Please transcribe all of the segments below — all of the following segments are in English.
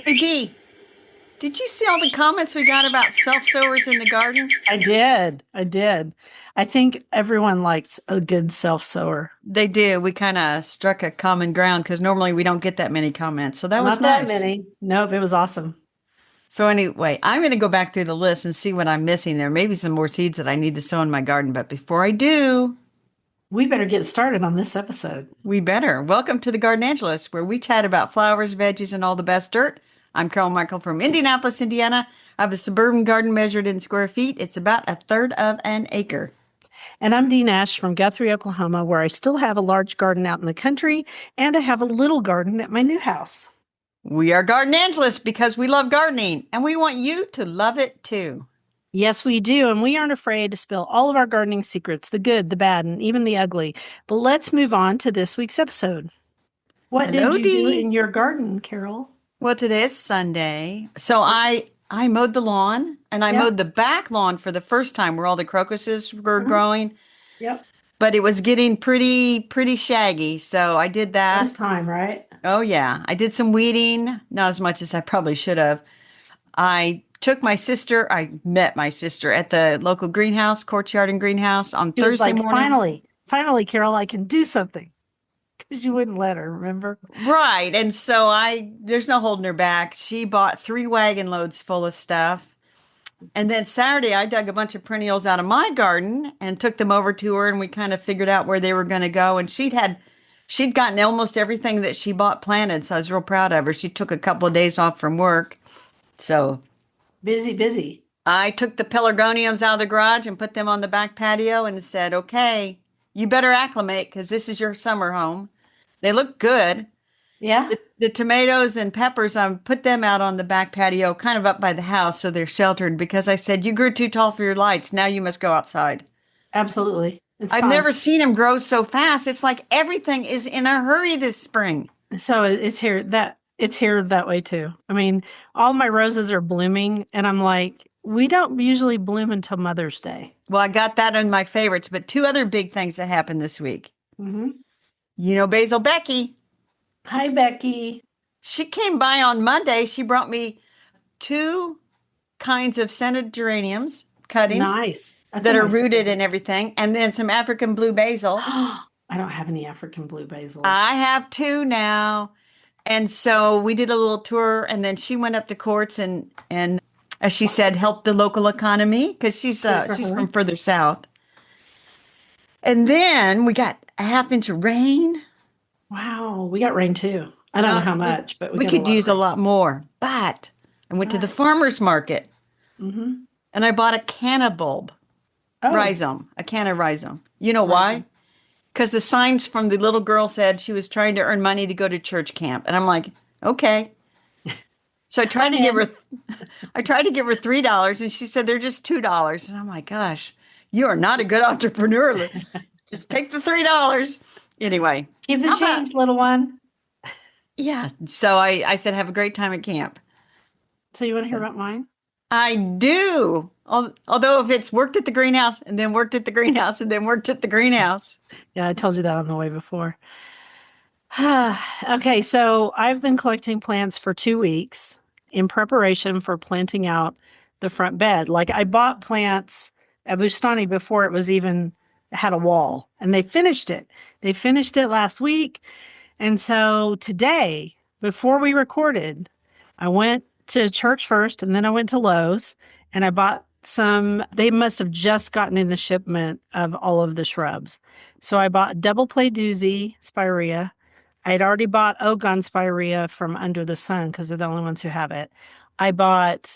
Hey Dee, did you see all the comments we got about self-sowers in the garden? I did. I did. I think everyone likes a good self sower. They do. We kind of struck a common ground because normally we don't get that many comments. So that was Not that nice. many. Nope, it was awesome. So anyway, I'm going to go back through the list and see what I'm missing. There may be some more seeds that I need to sow in my garden, but before I do, We better get started on this episode. we better. Welcome to the Garden Angelist, where we chat about flowers, veggies, and all the best dirt. I'm Carol Michael from Indianapolis, Indiana. I have a suburban garden measured in square feet. It's about a third of an acre. And I'm Dee Nash from Guthrie, Oklahoma, where I still have a large garden out in the country and I have a little garden at my new house. We are garden angelists because we love gardening and we want you to love it too. Yes, we do. And we aren't afraid to spill all of our gardening secrets, the good, the bad, and even the ugly. But let's move on to this week's episode. What did Hello, you do in Dee. your garden, Carol? Well, today is Sunday. So I mowed the lawn and I Yep. mowed the back lawn for the first time where all the crocuses were Mhm. growing, Yep. but it was getting pretty shaggy. So I did This that. time, right? Oh yeah, I did some weeding, not as much as I probably should have. I met my sister at the local greenhouse, courtyard and greenhouse on She was Thursday like, morning. finally, Carol, I can do something. Because you wouldn't let her, remember? Right. And so there's no holding her back. She bought 3 wagon loads full of stuff. And then Saturday, I dug a bunch of perennials out of my garden and took them over to her, and we kind of figured out where they were going to go. And she'd gotten almost everything that she bought planted. So I was real proud of her. She took a couple of days off from work. So Busy, busy. I took the pelargoniums out of the garage and put them on the back patio and said, okay, you better acclimate because this is your summer home. They look good. Yeah. The tomatoes and peppers, I put them out on the back patio, kind of up by the house, so they're sheltered because I said, you grew too tall for your lights. Now you must go outside. Absolutely. It's I've time. never seen them grow so fast. It's like everything is in a hurry this spring. So it's here that way too. I mean, all my roses are blooming, and I'm like, we don't usually bloom until Mother's Day. Well, I got that in my favorites, but two other big things that happened this week. Hmm. You know, Basil Becky, Hi, Becky. she came by on Monday. She brought me 2 kinds of scented geraniums, cuttings Nice. That's a that are nice rooted present. and everything, and then some African blue basil. I don't have any African blue basil. I have 2 now. And so we did a little tour and then she went up to courts and as she said, help the local economy because Good for she's her. from further south. And then we got a half inch of rain. Wow, we got rain too. I don't know Well, how much, but we we got a could lot of use a rain. lot more. But I went to the But, farmer's market hmm and I bought a canna bulb oh, rhizome, a canna rhizome. You know why? rising. Because the signs from the little girl said she was trying to earn money to go to church camp. And I'm like, okay. So I'm in. I tried to give her $3 and she said they're just $2. And I'm like, gosh, you are not a good entrepreneur. Just take the $3. Anyway, Keep the how about, change, little one. yeah. So I said, have a great time at camp. So you want to hear about mine? I do. Although if it's worked at the greenhouse and then worked at the greenhouse and then worked at the greenhouse. Yeah, I told you that on the way before. Okay, so I've been collecting plants for 2 weeks in preparation for planting out the front bed. Like I bought plants at Bustani before it was even had a wall, and they finished it. They finished it last week. And so today, before we recorded, I went to church first and then I went to Lowe's and I bought some. They must have just gotten in the shipment of all of the shrubs. So I bought double play doozy spirea. I had already bought Ogon spirea from Under the Sun because they're the only ones who have it. I bought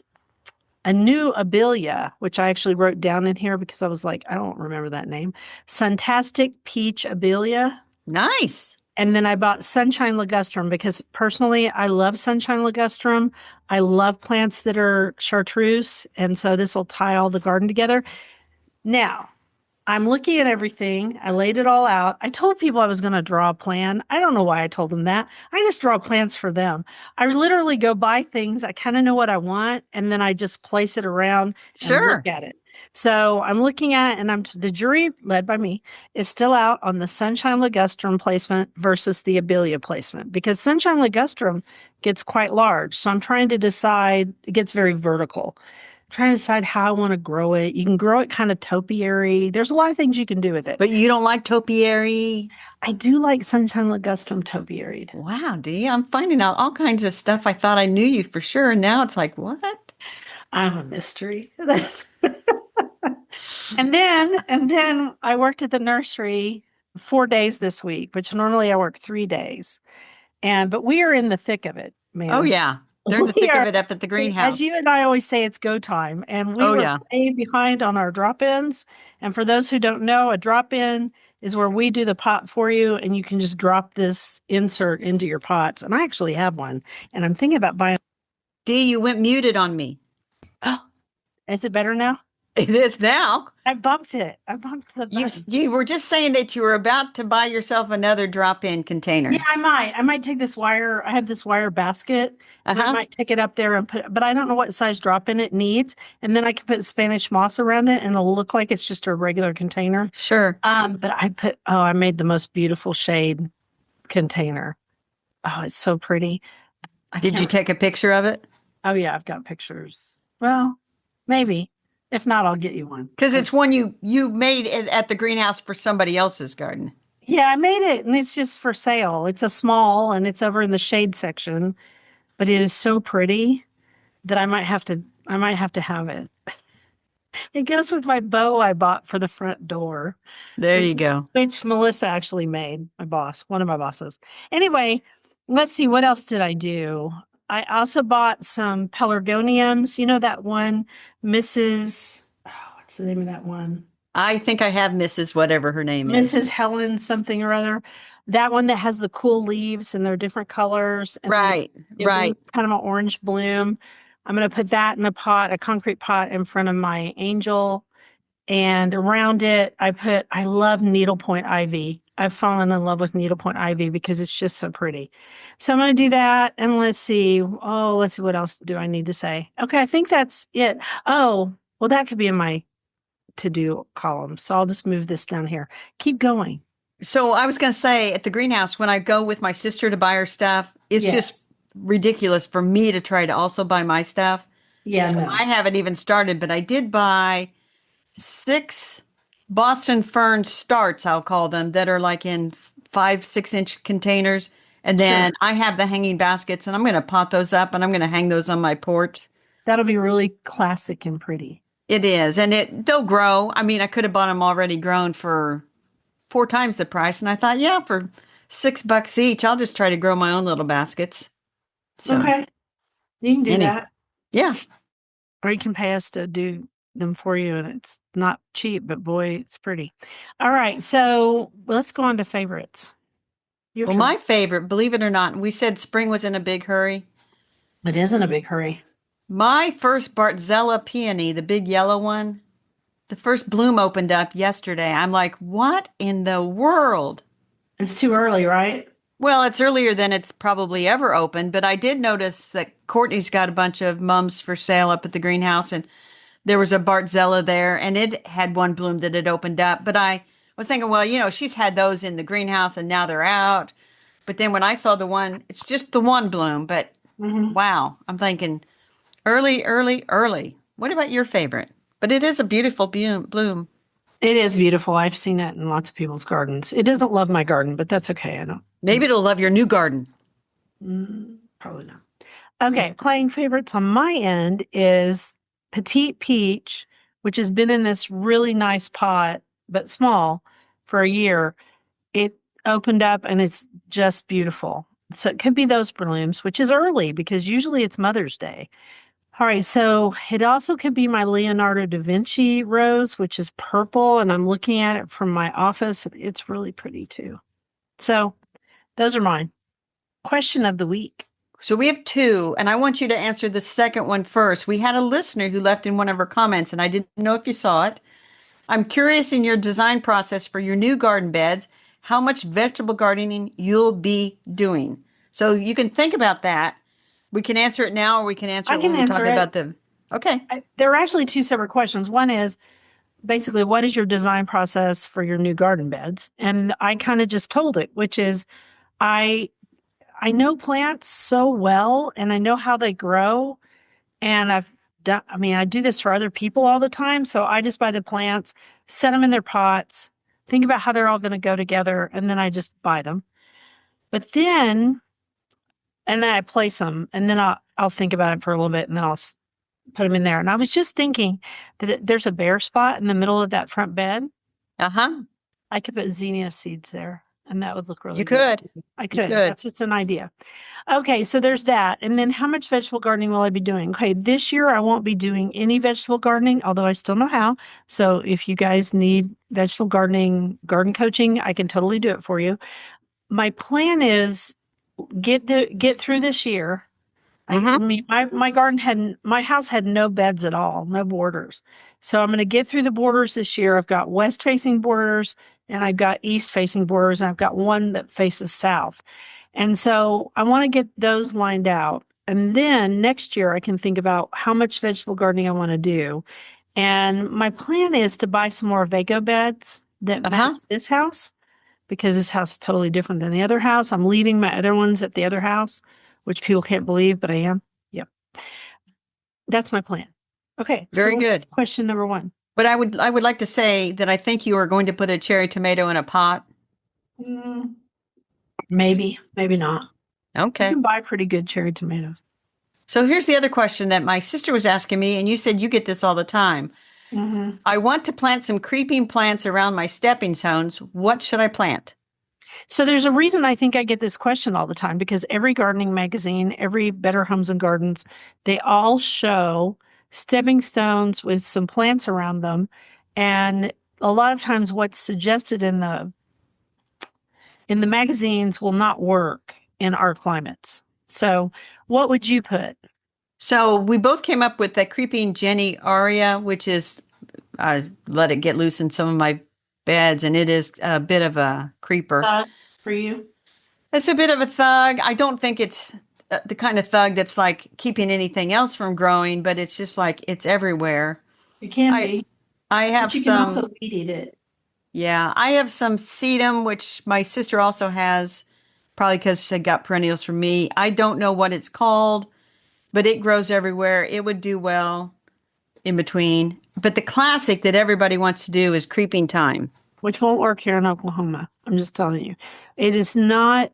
a new abelia, which I actually wrote down in here because I was like, I don't remember that name. Suntastic peach abelia. Nice. And then I bought Sunshine Ligustrum because personally, I love Sunshine Ligustrum. I love plants that are chartreuse. And so this will tie all the garden together. Now, I'm looking at everything. I laid it all out. I told people I was going to draw a plan. I don't know why I told them that. I just draw plans for them. I literally go buy things. I kind of know what I want, and then I just place it around and look Sure. at it. So I'm looking at it, and the jury, led by me, is still out on the Sunshine Ligustrum placement versus the Abelia placement because Sunshine Ligustrum gets quite large. So I'm trying to decide, it gets very vertical. I'm trying to decide how I want to grow it. You can grow it kind of topiary. There's a lot of things you can do with it. But you don't like topiary? I do like Sunshine Ligustrum topiaried. Wow, Dee, I'm finding out all kinds of stuff. I thought I knew you for sure. And now it's like, what? I'm a mystery. And then I worked at the nursery 4 days this week, which normally I work 3 days. But we are in the thick of it, Oh, man. yeah. They're in the We thick of are, it up at the as greenhouse. you and I always say, it's go time. And we Oh, were yeah. way behind on our drop-ins. And for those who don't know, a drop-in is where we do the pot for you and you can just drop this insert into your pots. And I actually have one. And I'm thinking about buying. Dee, you went muted on me. Oh, is it better now? It is now. I bumped it. I bumped the You button. you were just saying that you were about to buy yourself another drop-in container. Yeah, I might. I might take this wire. I have this wire basket, and I Uh-huh. might take it up there and put. But I don't know what size drop in it needs. And then I can put Spanish moss around it, and it'll look like it's just a regular container. Sure. But I made the most beautiful shade container. Oh, it's so pretty. I Did you can't. take a picture of it? Oh yeah, I've got pictures. Well, maybe. If not, I'll get you one. Because it's one you made it at the greenhouse for somebody else's garden. Yeah, I made it, and it's just for sale. It's a small, and it's over in the shade section. But it is so pretty that I might have to have it. It goes with my bow I bought for the front door, There you go. which Melissa actually made, my boss, one of my bosses. Anyway, let's see, what else did I do? I also bought some pelargoniums. You know that one, what's the name of that one? I think I have Mrs. whatever her name is. Mrs. Helen something or other. That one that has the cool leaves and they're different colors. And then Right, it right. blooms kind of an orange bloom. I'm going to put that in a concrete pot in front of my angel. And around it, I love needlepoint ivy. I've fallen in love with needlepoint ivy because it's just so pretty. So I'm going to do that. And let's see. Oh, let's see. What else do I need to say? Okay. I think that's it. Oh, well, that could be in my to-do column. So I'll just move this down here. Keep going. So I was going to say at the greenhouse, when I go with my sister to buy her stuff, it's just ridiculous for me to try to also buy my stuff. Yeah, So no. I haven't even started, but I did buy 6 Boston fern starts, I'll call them, that are like in 5, 6 inch containers. And then I have the hanging baskets and I'm going to pot those up and I'm going to hang those on my porch. That'll be really classic and pretty. It is. And they'll grow. I mean, I could have bought them already grown for 4 times the price. And I thought, yeah, for $6 each, I'll just try to grow my own little baskets. So, Okay. You can do that. Yeah. Or you can pay us to do them for you. And it's not cheap, but boy, it's pretty. All right. So let's go on to favorites. Your Well, turn. my favorite, believe it or not, we said spring was in a big hurry. It is in a big hurry. My first Bartzella peony, the big yellow one, the first bloom opened up yesterday. I'm like, what in the world? It's too early, right? Well, it's earlier than it's probably ever opened, but I did notice that Courtney's got a bunch of mums for sale up at the greenhouse, and there was a Bartzella there, and it had one bloom that had opened up. But I was thinking, well, she's had those in the greenhouse, and now they're out. But then when I saw the one, it's just the one bloom, but wow, I'm thinking early, early, early. What about your favorite? But it is a beautiful bloom. It is beautiful. I've seen it in lots of people's gardens. It doesn't love my garden, but that's okay. I don't. Maybe it'll love your new garden. Probably not. Okay, playing favorites on my end is Petite Peach, which has been in this really nice pot, but small, for a year. It opened up and it's just beautiful. So it could be those blooms, which is early because usually it's Mother's Day. All right, so it also could be my Leonardo da Vinci rose, which is purple, and I'm looking at it from my office. It's really pretty too. So those are mine. Question of the week. So we have 2, and I want you to answer the second one first. We had a listener who left in one of her comments, and I didn't know if you saw it. I'm curious in your design process for your new garden beds, how much vegetable gardening you'll be doing. So you can think about that. We can answer it now, or we can answer I it can when we answer talk it. about the. Okay. There are actually two separate questions. One is basically, what is your design process for your new garden beds? And I kind of just told it, which is I I know plants so well and I know how they grow. And I've done, I mean, I do this for other people all the time. So I just buy the plants, set them in their pots, think about how they're all going to go together, and then I just buy them. But then, and then I place them, and then I'll think about it for a little bit, and then put them in there. And I was just thinking that there's a bare spot in the middle of that front bed. Uh-huh. I could put zinnia seeds there, and that would look really You good. could. I You could. could. That's just an idea. Okay, so there's that. And then how much vegetable gardening will I be doing? Okay, this year I won't be doing any vegetable gardening, although I still know how. So if you guys need vegetable gardening, garden coaching, I can totally do it for you. My plan is get through this year. I Mm-hmm. mean, my house had no beds at all, no borders. So I'm going to get through the borders this year. I've got west facing borders and I've got east facing borders and I've got one that faces south. And so I want to get those lined out. And then next year I can think about how much vegetable gardening I want to do. And my plan is to buy some more Vaco beds that Uh-huh. match this house because this house is totally different than the other house. I'm leaving my other ones at the other house, which people can't believe, but I am. Yep. That's my plan. Okay. So Very what's good. question number one? But I would like to say that I think you are going to put a cherry tomato in a pot. Mm, maybe, maybe not. You Okay. can buy pretty good cherry tomatoes. So here's the other question that my sister was asking me, and you said you get this all the time. Hmm. I want to plant some creeping plants around my stepping stones. What should I plant? So there's a reason I think I get this question all the time because every gardening magazine, every Better Homes and Gardens, they all show stepping stones with some plants around them. And a lot of times what's suggested in the magazines will not work in our climates. So what would you put? So we both came up with the creeping Jenny aria, which is I let it get loose in some of my beds, and it is a bit of a creeper. For you? It's a bit of a thug. I don't think it's the kind of thug that's like keeping anything else from growing, but it's just like it's everywhere. It can I be, I but have you can some, also weed eat it. yeah, I have some sedum, which my sister also has, probably because she got perennials from me. I don't know what it's called, but it grows everywhere. It would do well in between. But the classic that everybody wants to do is creeping thyme. Which won't work here in Oklahoma. I'm just telling you. It is not,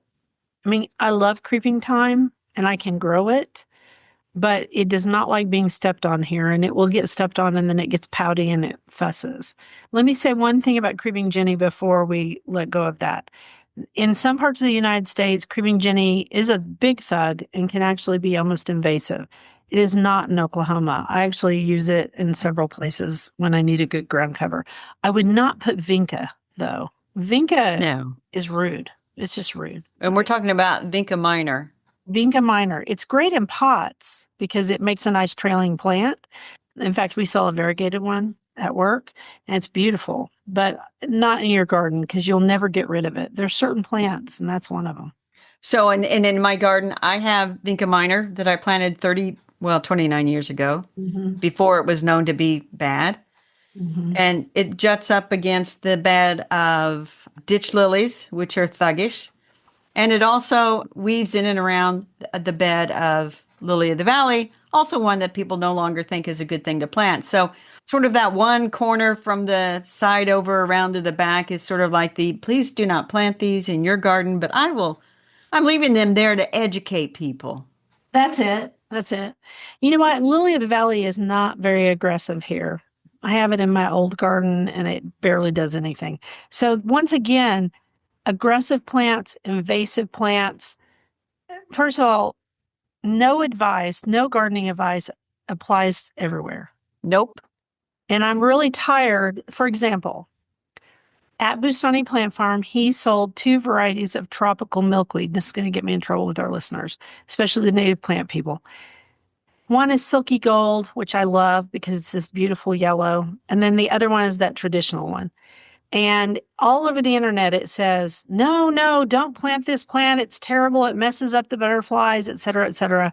I mean, I love creeping thyme and I can grow it, but it does not like being stepped on here and it will get stepped on and then it gets pouty and it fusses. Let me say one thing about creeping Jenny before we let go of that. In some parts of the United States, creeping Jenny is a big thug and can actually be almost invasive. It is not in Oklahoma. I actually use it in several places when I need a good ground cover. I would not put vinca, though. Vinca No. is rude. It's just rude. And we're talking about Vinca minor. Vinca minor. It's great in pots because it makes a nice trailing plant. In fact, we sell a variegated one at work and it's beautiful, but not in your garden because you'll never get rid of it. There's certain plants and that's one of them. So, and in my garden, I have Vinca minor that I planted 29 years ago, Mm-hmm. before it was known to be bad. Mm-hmm. And it juts up against the bed of ditch lilies, which are thuggish. And it also weaves in and around the bed of lily of the valley, also one that people no longer think is a good thing to plant. So, sort of that one corner from the side over around to the back is sort of like the please do not plant these in your garden, but I'm leaving them there to educate people. That's it. That's it. You know what? Lily of the Valley is not very aggressive here. I have it in my old garden and it barely does anything. So, once again, aggressive plants, invasive plants. First of all, no advice, no gardening advice applies everywhere. Nope. And I'm really tired. For example, at Bustani Plant Farm, he sold two varieties of tropical milkweed. This is going to get me in trouble with our listeners, especially the native plant people. One is silky gold, which I love because it's this beautiful yellow. And then the other one is that traditional one. And all over the internet, it says, no, don't plant this plant. It's terrible. It messes up the butterflies, et cetera, et cetera.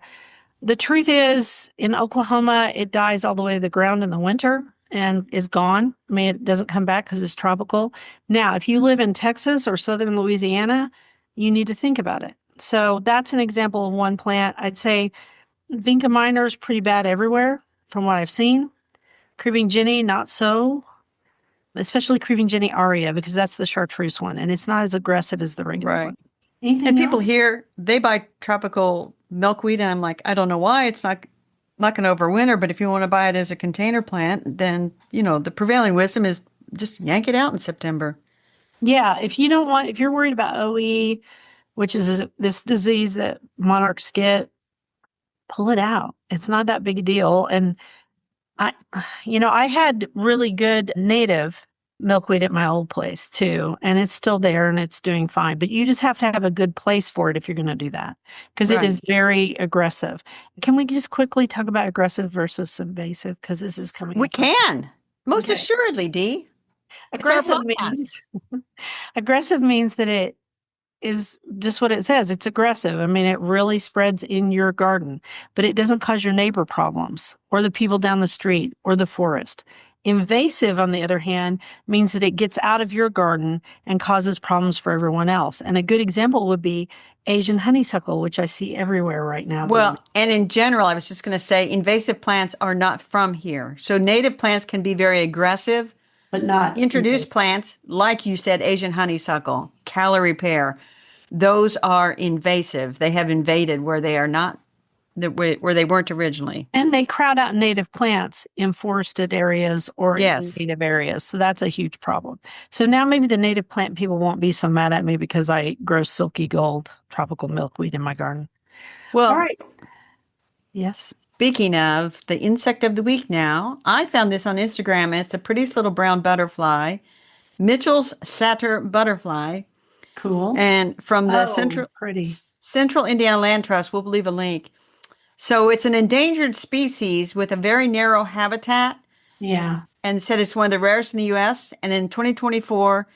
The truth is, in Oklahoma, it dies all the way to the ground in the winter and is gone. I mean, it doesn't come back because it's tropical. Now, if you live in Texas or southern Louisiana, you need to think about it. So that's an example of one plant. I'd say Vinca minor is pretty bad everywhere from what I've seen. Creeping Jenny, not so, especially Creeping Jenny aria, because that's the chartreuse one, and it's not as aggressive as the regular Right. one. And Anything people else? here, they buy tropical milkweed, and I'm like, I don't know why it's not going to overwinter, but if you want to buy it as a container plant, then, the prevailing wisdom is just yank it out in September. Yeah, if you don't want, if you're worried about OE, which is this disease that monarchs get, pull it out. It's not that big a deal. And I, I had really good native milkweed at my old place too, and it's still there and it's doing fine. But you just have to have a good place for it if you're going to do that because it Right. is very aggressive. Can we just quickly talk about aggressive versus invasive? Because this is coming We up. can. Most Okay. assuredly, Dee. It's our Aggressive podcast. means aggressive means that it is just what it says. It's aggressive. I mean, it really spreads in your garden, but it doesn't cause your neighbor problems or the people down the street or the forest. Invasive, on the other hand, means that it gets out of your garden and causes problems for everyone else. And a good example would be Asian honeysuckle, which I see everywhere right now. Well, and in general, I was just going to say invasive plants are not from here. So native plants can be very aggressive. But not Introduced invasive. plants, like you said, Asian honeysuckle, calorie pear, those are invasive. They have invaded where they are not, where they weren't originally. And they crowd out native plants in forested areas or in Yes. native areas. So that's a huge problem. So now maybe the native plant people won't be so mad at me because I grow silky gold tropical milkweed in my garden. All Well, right. Yes. speaking of the insect of the week now, I found this on Instagram. And it's the prettiest little brown butterfly, Mitchell's satyr butterfly. Cool. And from the Oh, pretty. Central Indiana Land Trust, we'll leave a link. So it's an endangered species with a very narrow habitat Yeah. and said it's one of the rarest in the U.S. And in 2024,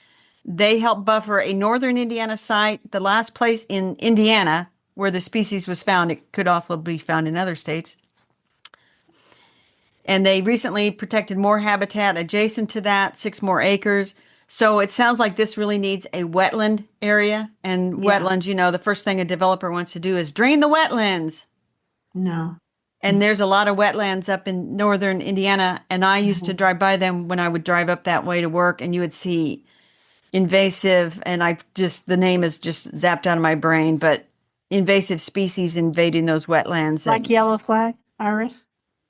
they helped buffer a northern Indiana site, the last place in Indiana where the species was found. It could also be found in other states. And they recently protected more habitat adjacent to that, 6 more acres. So it sounds like this really needs a wetland area. And Yeah. wetlands, the first thing a developer wants to do is drain the wetlands. No. And there's a lot of wetlands up in northern Indiana. And I used to Mhm. drive by them when I would drive up that way to work, and you would see invasive, and the name is just zapped out of my brain, but invasive species invading those wetlands that Like yellow flag, Iris?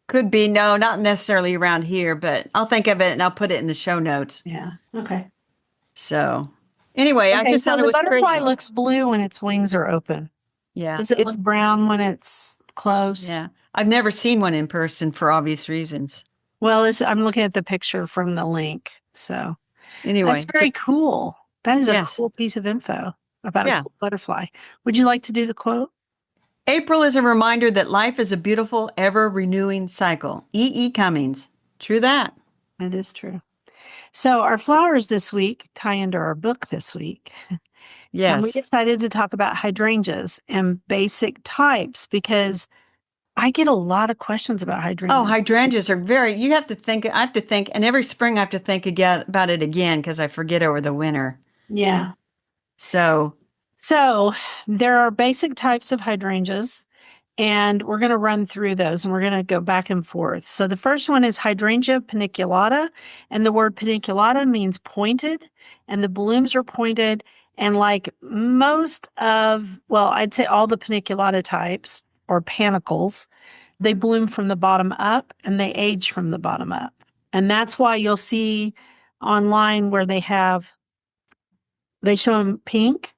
could be, no, not necessarily around here, but I'll think of it and I'll put it in the show notes. Yeah. Okay. So anyway, I Okay. just So thought it the was butterfly pretty. looks blue when its wings are open. Yeah. Does it look brown when it's closed? Yeah. I've never seen one in person for obvious reasons. Well, I'm looking at the picture from the link. So that's Anyway, very cool. That is a yes. cool piece of info about a Yeah. cool butterfly. Would you like to do the quote? April is a reminder that life is a beautiful, ever renewing cycle. E. E. Cummings. True that. It is true. So our flowers this week tie into our book this week. And we Yes. decided to talk about hydrangeas and basic types because I get a lot of questions about Oh, hydrangeas. hydrangeas are you have to think, I have to think, and every spring I have to think again about it again because I forget over the winter. Yeah. So, So there are basic types of hydrangeas, and we're going to run through those and we're going to go back and forth. So the first one is Hydrangea paniculata, and the word paniculata means pointed, and the blooms are pointed. And like I'd say all the paniculata types or panicles, they bloom from the bottom up and they age from the bottom up. And that's why you'll see online where they show them pink,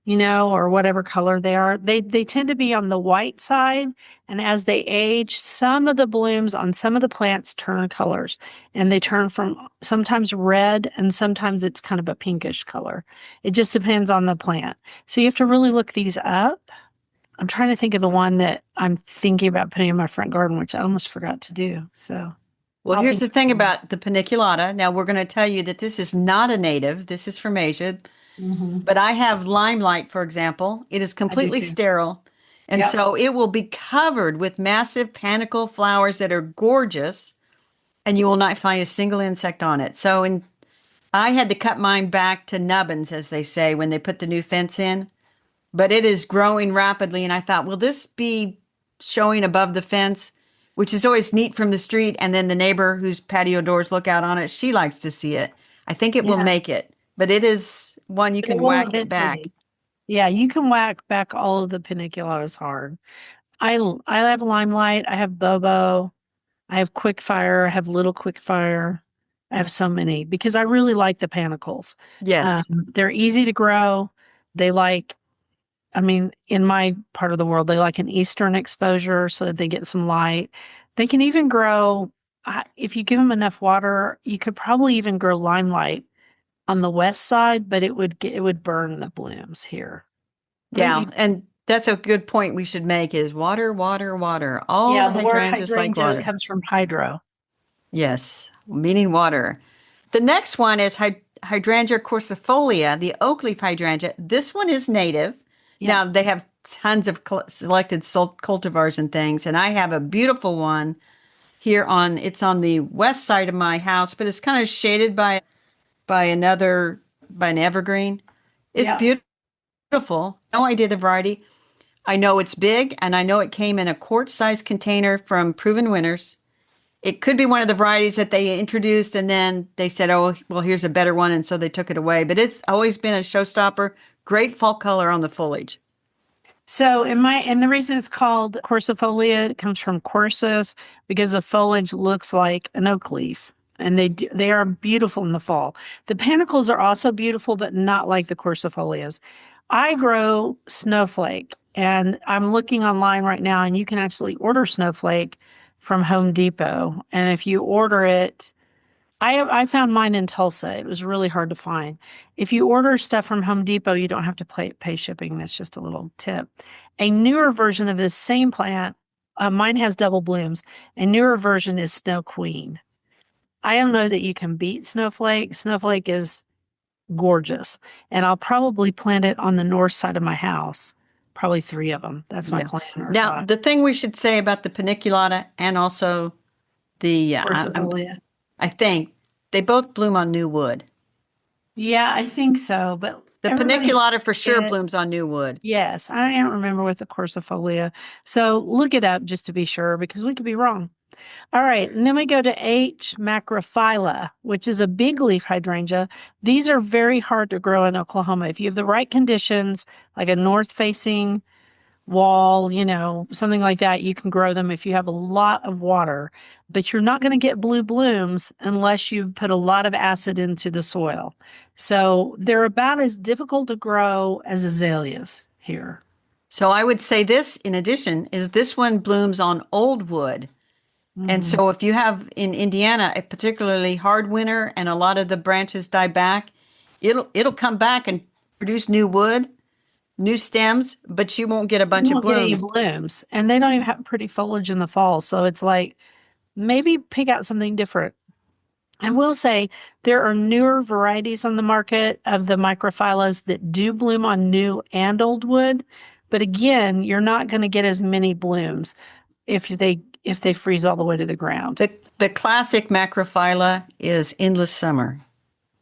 or whatever color they are. They tend to be on the white side, and as they age, some of the blooms on some of the plants turn colors, and they turn from sometimes red and sometimes it's kind of a pinkish color. It just depends on the plant. So you have to really look these up. I'm trying to think of the one that I'm thinking about putting in my front garden, which I almost forgot to do. So well, I'll here's think the thing about the paniculata. Now, we're going to tell you that this is not a native. This is from Asia. Mhm. But I have limelight, for example. It is I do completely too. sterile. And Yep. so it will be covered with massive panicle flowers that are gorgeous, and you will not find a single insect on it. I had to cut mine back to nubbins, as they say, when they put the new fence in. But it is growing rapidly, and I thought, will this be showing above the fence, which is always neat from the street, and then the neighbor whose patio doors look out on it, she likes to see it. I think it will Yeah. make it, but it is one you But it can won't whack it back. eventually. Yeah, you can whack back all of the paniculatas hard. I have Limelight, I have Bobo, I have Quickfire, I have Little Quickfire. I have so many because I really like the panicles. Yes. They're easy to grow. They like, I mean, in my part of the world, they like an eastern exposure so that they get some light. They can even grow, if you give them enough water, you could probably even grow Limelight on the west side, but it would burn the blooms here. But Yeah, and that's a good point we should make is water, water, water. All yeah, the the word hydrangeas like hydrangea water. comes from hydro. Yes, meaning water. The next one is Hydrangea corsifolia, the oak leaf hydrangea. This one is native. Yeah. Now they have tons of selected cultivars and things, and I have a beautiful one here on. It's on the west side of my house, but it's kind of shaded by another by an evergreen. It's Yeah. beautiful. No idea the variety. I know it's big, and I know it came in a quart-sized container from Proven Winners. It could be one of the varieties that they introduced, and then they said, "Oh, well, here's a better one," and so they took it away. But it's always been a showstopper. Great fall color on the foliage. So and the reason it's called corsifolia, it comes from corsus because the foliage looks like an oak leaf. And they are beautiful in the fall. The panicles are also beautiful, but not like the corsifolias. I grow snowflake, and I'm looking online right now, and you can actually order snowflake from Home Depot. And if you order it, I found mine in Tulsa. It was really hard to find. If you order stuff from Home Depot, you don't have to pay shipping. That's just a little tip. A newer version of this same plant, mine has double blooms. A newer version is Snow Queen. I don't know that you can beat Snowflake. Snowflake is gorgeous, and I'll probably plant it on the north side of my house. Probably three of them. That's my Yeah. plan. Or Now, five. the thing we should say about the paniculata and also Quercifolia. I think they both bloom on new wood. Yeah, I think so. But The everybody, paniculata for sure it, blooms on new wood. yes, I don't remember with the Quercifolia. So look it up just to be sure because we could be wrong. All right, and then we go to H. macrophylla, which is a big leaf hydrangea. These are very hard to grow in Oklahoma. If you have the right conditions, like a north-facing wall, something like that, you can grow them if you have a lot of water. But you're not going to get blue blooms unless you put a lot of acid into the soil. So they're about as difficult to grow as azaleas here. So I would say this, in addition, is this one blooms on old wood. And Mm. so if you have in Indiana a particularly hard winter and a lot of the branches die back, it'll come back and produce new wood, new stems, but you won't get a You bunch of won't get any blooms. blooms, and they don't even have pretty foliage in the fall. So it's like maybe pick out something different. I will say there are newer varieties on the market of the microphyllas that do bloom on new and old wood. But again, you're not going to get as many blooms if they freeze all the way to the ground. The classic macrophylla is endless summer.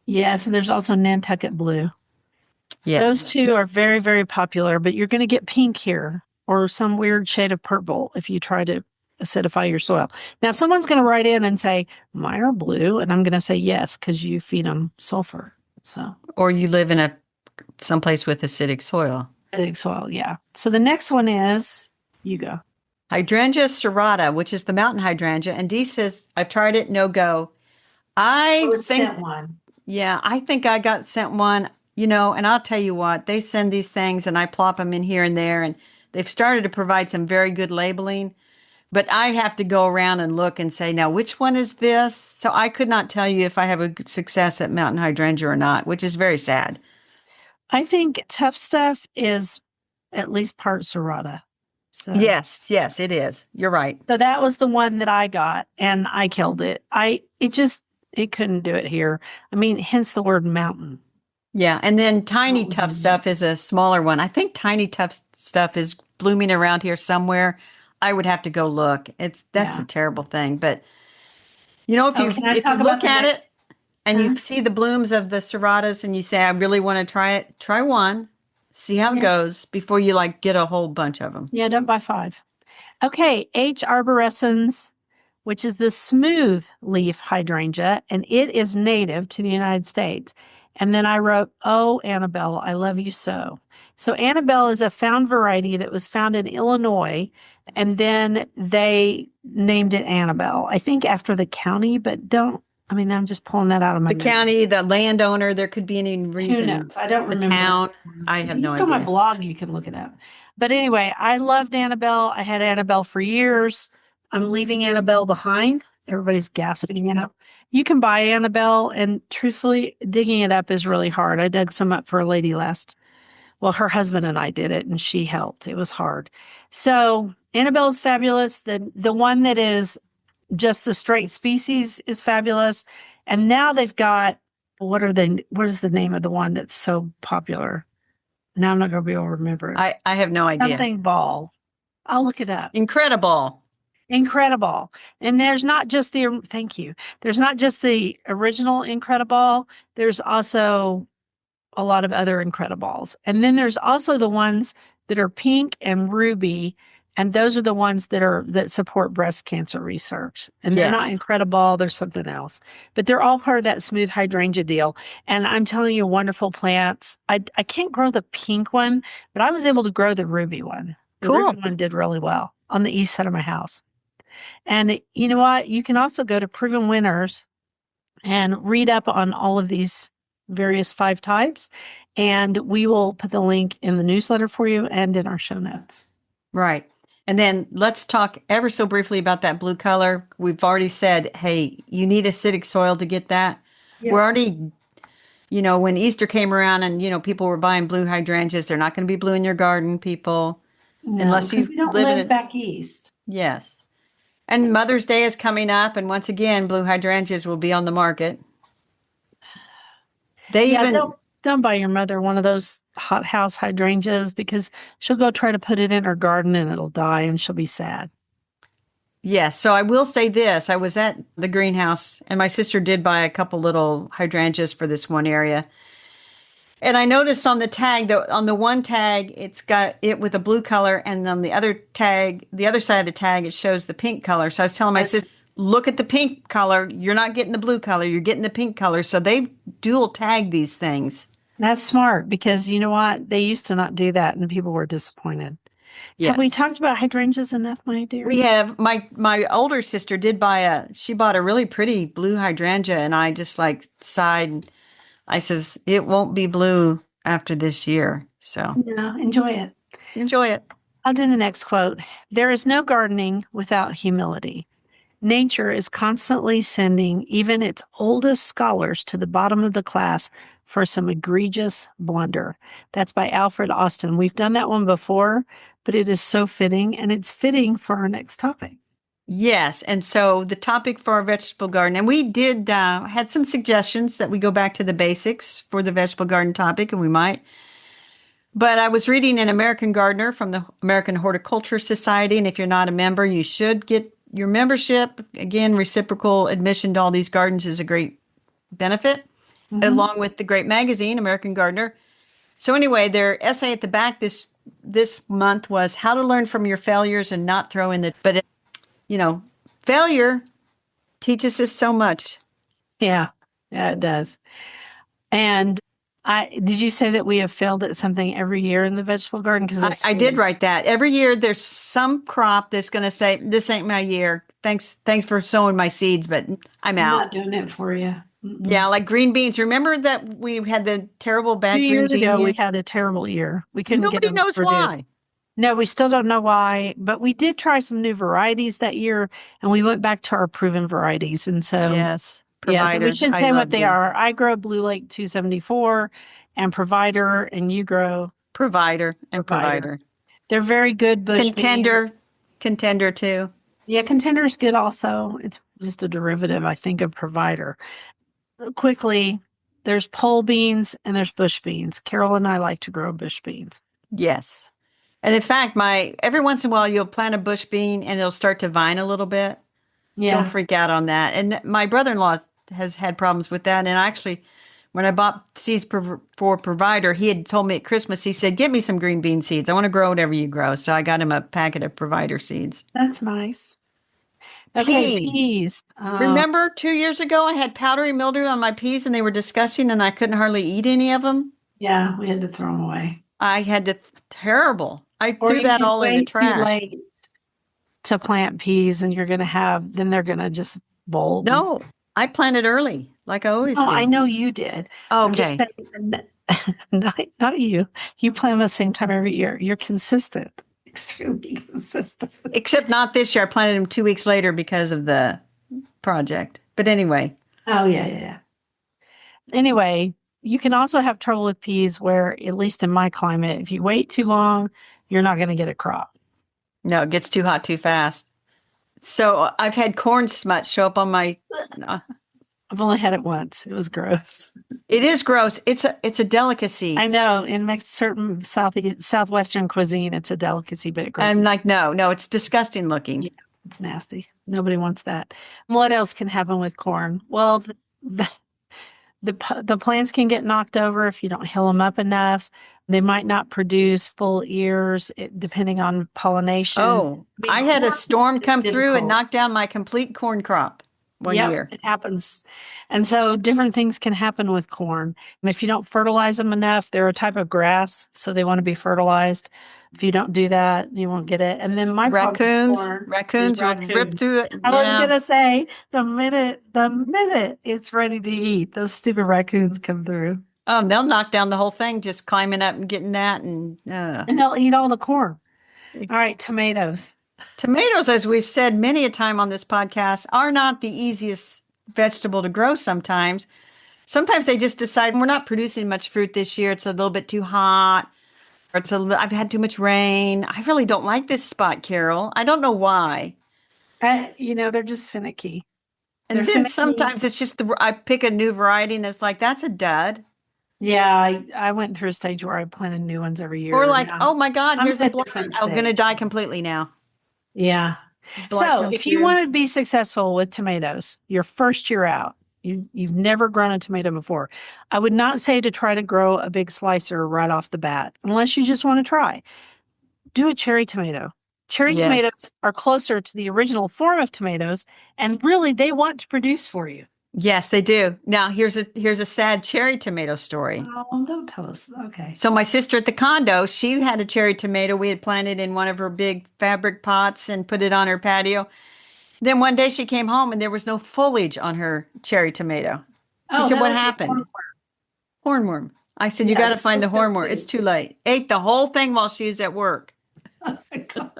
Yes, and there's also Nantucket blue. Those Yes. two are very, very popular, but you're going to get pink here or some weird shade of purple if you try to acidify your soil. Now, someone's going to write in and say, mine are blue. And I'm going to say yes, because you feed them sulfur. So, Or you live in a someplace with acidic soil. acidic soil, yeah. So the next one is, you go. Hydrangea serrata, which is the mountain hydrangea. And Dee says, I've tried it, no go. I I was think, sent one. yeah, I think I got sent one, and I'll tell you what, they send these things and I plop them in here and there. And they've started to provide some very good labeling. But I have to go around and look and say, now, which one is this? So I could not tell you if I have a good success at mountain hydrangea or not, which is very sad. I think tough stuff is at least part serrata. So, Yes, yes, it is. You're right. so that was the one that I got and I killed it. It couldn't do it here. I mean, hence the word mountain. Yeah, and then Tiny What would Tough you do? Stuff is a smaller one. I think Tiny Tough Stuff is blooming around here somewhere. I would have to go look. That's a Yeah. terrible thing, but you know, Oh, can I if you talk about look the at it next? and you Huh? see the blooms of the serratas and you say, I really want to try it, try one, see how it Yeah. goes before you like get a whole bunch of them. Yeah, don't buy five. Okay, H. arborescens, which is the smooth leaf hydrangea, and it is native to the United States. And then I wrote, Oh, Annabelle, I love you so. So, Annabelle is a found variety that was found in Illinois, and then they named it Annabelle, I think after the county, but don't, I mean, I'm just pulling that out of my The memory. county, the landowner, there could be any Who reason. knows? I don't The remember. town, I If have you no look on my idea. blog, you can look it up. But anyway, I loved Annabelle. I had Annabelle for years. I'm leaving Annabelle behind. Everybody's gasping, you know. You can buy Annabelle, and truthfully, digging it up is really hard. I dug some up for a lady well, her husband and I did it, and she helped. It was hard. So Annabelle is fabulous. The one that is just the straight species is fabulous. And now they've got what is the name of the one that's so popular? Now I'm not going to be able to remember it. I have no idea. Something ball. I'll look it up. Incredible. Incredible. And there's not just the, thank you. There's not just the original Incredible. There's also a lot of other Incredibles. And then there's also the ones that are pink and ruby. And those are the ones that support breast cancer research. And they're not Yes. Incredible, they're something else. But they're all part of that smooth hydrangea deal. And I'm telling you, wonderful plants. I can't grow the pink one, but I was able to grow the ruby one. The Cool. ruby one did really well on the east side of my house. And you know what? You can also go to Proven Winners and read up on all of these various 5 types. And we will put the link in the newsletter for you and in our show notes. Right. And then let's talk ever so briefly about that blue color. We've already said, hey, you need acidic soil to get that. Yep. We're already, when Easter came around and, people were buying blue hydrangeas, they're not going to be blue in your garden, people, No, unless because you we don't live in live it. back east. Yes. And Mother's Day is coming up. And once again, blue hydrangeas will be on the market. They Yeah, even, don't buy your mother one of those hothouse hydrangeas because she'll go try to put it in her garden and it'll die and she'll be sad. yes. So I will say this. I was at the greenhouse and my sister did buy a couple little hydrangeas for this one area. And I noticed on the tag that on the one tag, it's got it with a blue color, and on the other tag, the other side of the tag, it shows the pink color. So I was telling my sister, look at the pink color. You're not getting the blue color. You're getting the pink color. So they dual tag these things. That's smart because you know what? They used to not do that and people were disappointed. Have we Yes. talked about hydrangeas enough, my dear? We have my older sister did she bought a really pretty blue hydrangea, and I just like sighed. I says it won't be blue after this year. So No, enjoy it. enjoy it. I'll do the next quote. There is no gardening without humility. Nature is constantly sending even its oldest scholars to the bottom of the class for some egregious blunder. That's by Alfred Austin. We've done that one before, but it is so fitting, and it's fitting for our next topic. Yes, and so the topic for our vegetable garden, and we did had some suggestions that we go back to the basics for the vegetable garden topic, and we might. But I was reading an American Gardener from the American Horticulture Society, and if you're not a member, you should get your membership. Again, reciprocal admission to all these gardens is a great benefit, along with the great magazine, American Gardener. So anyway, their essay at the back this month was how to learn from your failures and not throw in the failure teaches us so much. Yeah, it does. And did you say that we have failed at something every year in the vegetable garden? Because I did write that. Every year there's some crop that's going to say, this ain't my year. Thanks for sowing my seeds, but I'm I'm out. not doing it for you. Yeah, like green beans. Remember that we had the terrible bad 2 green years bean ago, year? we had a terrible year. We couldn't get Nobody them knows produced. why. No, we still don't know why, but we did try some new varieties that year, and we went back to our proven varieties. And so, Yes, yes, and we Provider. should I say what love they them. are. I grow Blue Lake 274 and Provider, and you grow Provider and Provider. They're very good bush beans. Contender too. Yeah, Contender is good also. It's just a derivative, I think, of Provider. Quickly, There's pole beans and there's bush beans. Carol and I like to grow bush beans. Yes. And in fact, my every once in a while you'll plant a bush bean and it'll start to vine a little bit. Don't Yeah, freak out on that. And my brother-in-law has had problems with that. And actually, when I bought seeds for Provider, he had told me at Christmas, he said, "Get me some green bean seeds. I want to grow whatever you grow." So I got him a packet of Provider seeds. that's nice. Okay, Peas. peas. Remember 2 years ago, I had powdery mildew on my peas and they were disgusting and I couldn't hardly eat any of them. Yeah, we had to throw them away. I had to, terrible. I Or threw you that can all in the wait too trash. late to plant peas and then they're going to just bolt. No, I planted early, like I always No, I do. know you did. I'm just Okay. saying, not you. You plant the same time every year. You're consistent, extremely consistent. Except not this year. I planted them 2 weeks later because of the project. But anyway, Oh, yeah, yeah, yeah. Anyway, you can also have trouble with peas where, at least in my climate, if you wait too long, you're not going to get a crop. no, it gets too hot too fast. So I've had corn smut show up on my. uh, I've only had it once. It was gross. It is gross. It's a delicacy. I know in certain southwestern cuisine, it's a delicacy, but it I'm grosses. like, no, it's disgusting looking. Yeah, it's nasty. Nobody wants that. What else can happen with corn? Well, the plants can get knocked over if you don't hill them up enough. They might not produce full ears, depending on pollination. Oh, I mean, I had a corn storm is come through and difficult. knock down my complete corn crop one Yep, year. it happens. And so different things can happen with corn. And if you don't fertilize them enough, they're a type of grass, so they want to be fertilized. If you don't do that, you won't get it. And then my problem with Raccoons, corn is raccoons will rip raccoons. through it. I was Yeah. gonna say the minute it's ready to eat, those stupid raccoons come through. They'll knock down the whole thing just climbing up and getting that. And And they'll eat all the corn. All right, tomatoes. tomatoes, as we've said many a time on this podcast, are not the easiest vegetable to grow sometimes. Sometimes they just decide we're not producing much fruit this year. It's a little bit too hot. Or I've had too much rain. I really don't like this spot, Carol. I don't know why. They're just finicky. They're And then finicky. sometimes it's just I pick a new variety and it's like, that's a dud. Yeah, I went through a stage where I planted new ones every Or year. like, Now oh my God, I'm here's in a a blight. different I'm going to stage. die completely now. Yeah. Blight So comes if you through. want to be successful with tomatoes, your first year out, you've never grown a tomato before. I would not say to try to grow a big slicer right off the bat, unless you just want to try. Do a cherry tomato. Cherry Yes. tomatoes are closer to the original form of tomatoes, and really they want to produce for you. Yes, they do. Now, here's a sad cherry tomato story. Oh, don't tell us. Okay. So my sister at the condo, she had a cherry tomato we had planted in one of her big fabric pots and put it on her patio. Then one day she came home and there was no foliage on her cherry tomato. She Oh, said, "What that'll be happened?" Hornworm. I said, "You yeah, got to it's so find the hornworm. It's silly. too late." Ate the whole thing while she was at work. Oh my God.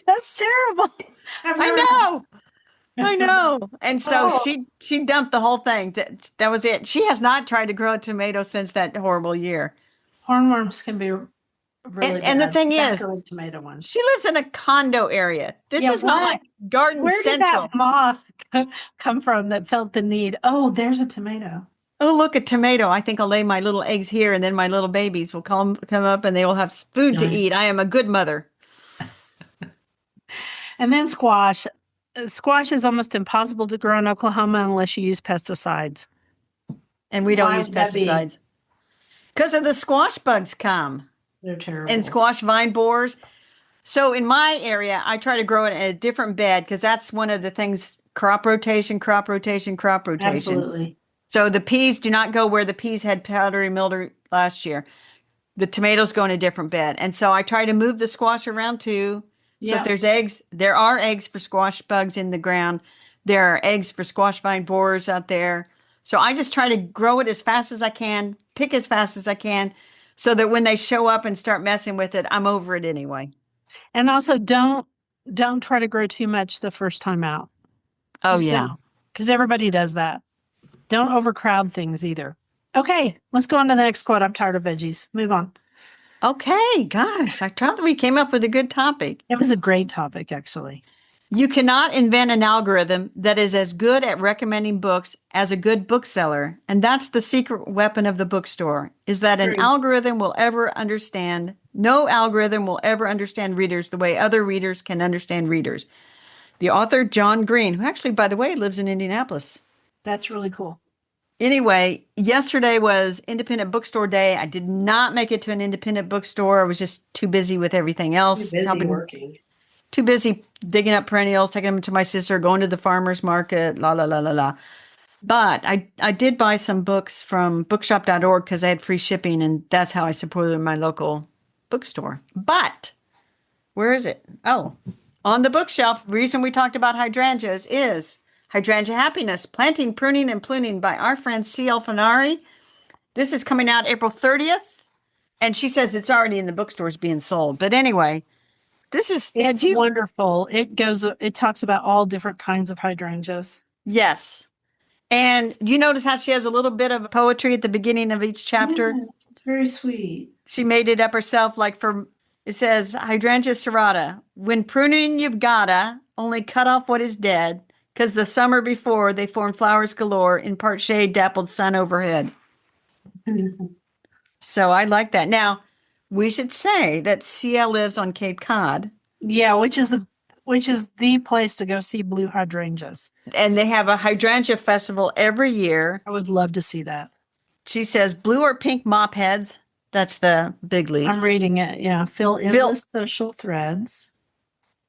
That's terrible. I've I never know. I know. And so Oh, she dumped the whole thing. That was it. She has not tried to grow a tomato since that horrible year. hornworms can be really And the bad, thing is, especially tomato ones. she lives in a condo area. This Yeah, is not what? like Garden Where did that Central. moth come from that felt the need? Oh, there's a tomato. Oh, look, a tomato. I think I'll lay my little eggs here and then my little babies will come up and they will have food to Right. eat. I am a good mother. And then squash. Squash is almost impossible to grow in Oklahoma unless you use pesticides. And we don't Why use would that be? pesticides. Because of the squash bugs come They're terrible. and squash vine borers. So in my area, I try to grow it in a different bed because that's one of the things, crop rotation, crop rotation, crop rotation. Absolutely. So the peas do not go where the peas had powdery mildew last year. The tomatoes go in a different bed. And so I try to move the squash around too. So if Yeah. there's eggs, there are eggs for squash bugs in the ground. There are eggs for squash vine borers out there. So I just try to grow it as fast as I can, pick as fast as I can, so that when they show up and start messing with it, I'm over it anyway. And also don't try to grow too much the first time out. Oh, Just yeah. don't. Because everybody does that. Don't overcrowd things either. Okay, let's go on to the next quote. I'm tired of veggies. Move on. Okay, gosh, I thought we came up with a good topic. It was a great topic, actually. You cannot invent an algorithm that is as good at recommending books as a good bookseller. And that's the secret weapon of the bookstore, is that an True. algorithm will ever understand, no algorithm will ever understand readers the way other readers can understand readers. The author, John Green, who actually, by the way, lives in Indianapolis. That's really cool. Anyway, yesterday was Independent Bookstore Day. I did not make it to an independent bookstore. I was just too busy with everything else. Too busy working. Too busy digging up perennials, taking them to my sister, going to the farmer's market, la, la, la, la, la. But I did buy some books from bookshop.org because I had free shipping, and that's how I supported my local bookstore. But where is it? Oh, on the bookshelf. The reason we talked about hydrangeas is Hydrangea Happiness, Planting, Pruning, and Pruning by our friend C.L. Fanari. This is coming out April 30th, and she says it's already in the bookstores being sold. But anyway, this is It's wonderful. It talks about all different kinds of hydrangeas. Yes. And you notice how she has a little bit of poetry at the beginning of each chapter? Yes, it's very sweet. She made it up herself, it says, Hydrangea serrata. When pruning, you've gotta only cut off what is dead, because the summer before they formed flowers galore in part shade, dappled sun overhead. So I like that. Now, we should say that CL lives on Cape Cod. Yeah, which is the place to go see blue hydrangeas. And they have a hydrangea festival every year. I would love to see that. She says blue or pink mop heads. That's the big leaves. I'm reading it. Yeah. Fill endless social threads.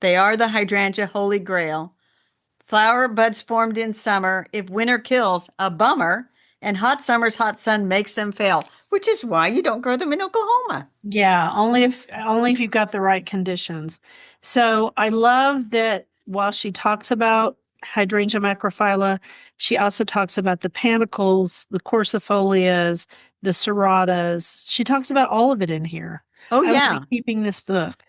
They are the hydrangea holy grail. Flower buds formed in summer. If winter kills, a bummer. And hot summer's hot sun makes them fail, which is why you don't grow them in Oklahoma. Yeah, only if you've got the right conditions. So I love that while she talks about Hydrangea macrophylla, she also talks about the panicles, the corsifolias, the serratas. She talks about all of it in here. Oh, I yeah. would be keeping this book.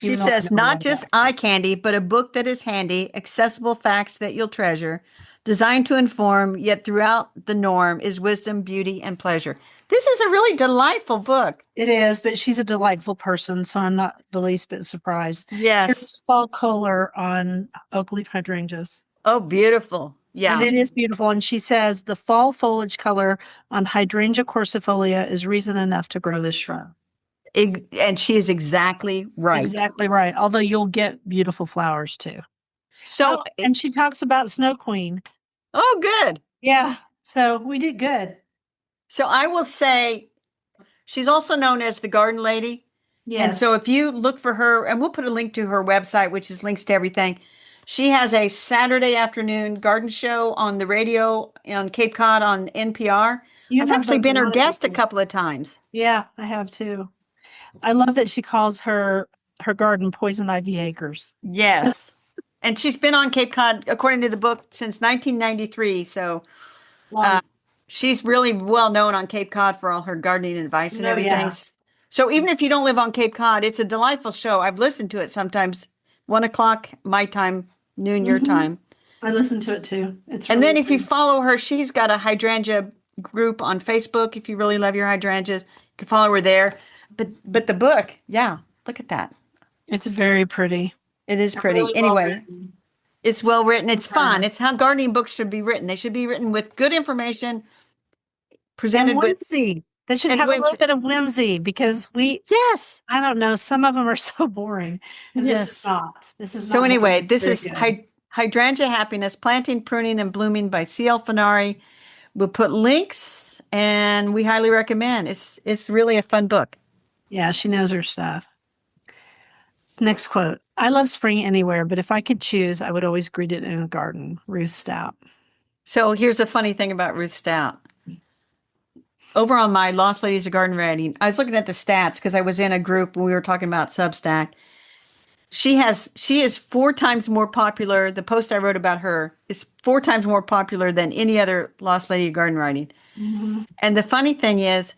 She says, not just eye candy, but a book that is handy, accessible facts that you'll treasure, designed to inform, yet throughout the norm is wisdom, beauty, and pleasure. This is a really delightful book. It is, but she's a delightful person, so I'm not the least bit surprised. Yes. Here's fall color on oak leaf hydrangeas. Oh, beautiful. Yeah. And it is beautiful. And she says the fall foliage color on Hydrangea corsifolia is reason enough to grow this shrub. And she is exactly right. Exactly right. Although you'll get beautiful flowers too. So, and she talks about Snow Queen. Oh, good. Yeah. So we did good. So I will say she's also known as the Garden Lady. Yes. And so if you look for her, and we'll put a link to her website, which is links to everything. She has a Saturday afternoon garden show on the radio on Cape Cod on NPR. I've actually been her guest a couple of times. Yeah, I have too. I love that she calls her garden Poison Ivy Acres. Yes. And she's been on Cape Cod, according to the book, since 1993. So she's really well known on Cape Cod for all her gardening advice and everything. Yeah. So even if you don't live on Cape Cod, it's a delightful show. I've listened to it sometimes, 1:00 my time, noon your time. I listen to it too. It's and really then if you follow her, she's got a hydrangea group on Facebook. If you really love your hydrangeas, you can follow her there. But the book, yeah, look at that. It's very pretty. It is pretty. Really anyway, it's well written. It's fun. It's how gardening books should be written. They should be written with good information, presented and whimsy. They should have a little bit of whimsy because yes, I don't know, some of them are so boring. And yes. This is not. This is so not anyway, this is Hydrangea Happiness, Planting, Pruning, and Blooming by C.L. Fanari. We'll put links, and we highly recommend. It's really a fun book. Yeah, she knows her stuff. Next quote. I love spring anywhere, but if I could choose, I would always greet it in a garden. Ruth Stout. So here's a funny thing about Ruth Stout. Over on my Lost Ladies of Garden Writing, I was looking at the stats because I was in a group when we were talking about Substack. She is 4 times more popular. The post I wrote about her is 4 times more popular than any other Lost Lady of Garden Writing. Mm-hmm. And the funny thing is,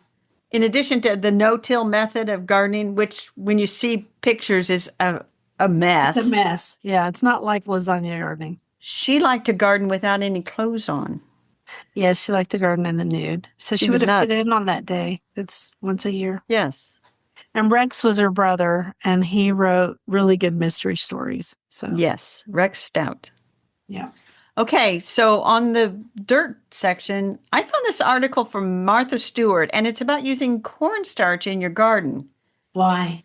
in addition to the no-till method of gardening, which when you see pictures is a mess. It's a mess. Yeah, it's not like lasagna gardening. She liked to garden without any clothes on. Yes, she liked to garden in the nude. So she would have fit in on that day. It's once a year. Yes. And Rex was her brother, and he wrote really good mystery stories. So, Yes, Rex Stout. yeah. Okay, so on the dirt section, I found this article from Martha Stewart, and it's about using cornstarch in your garden. Why?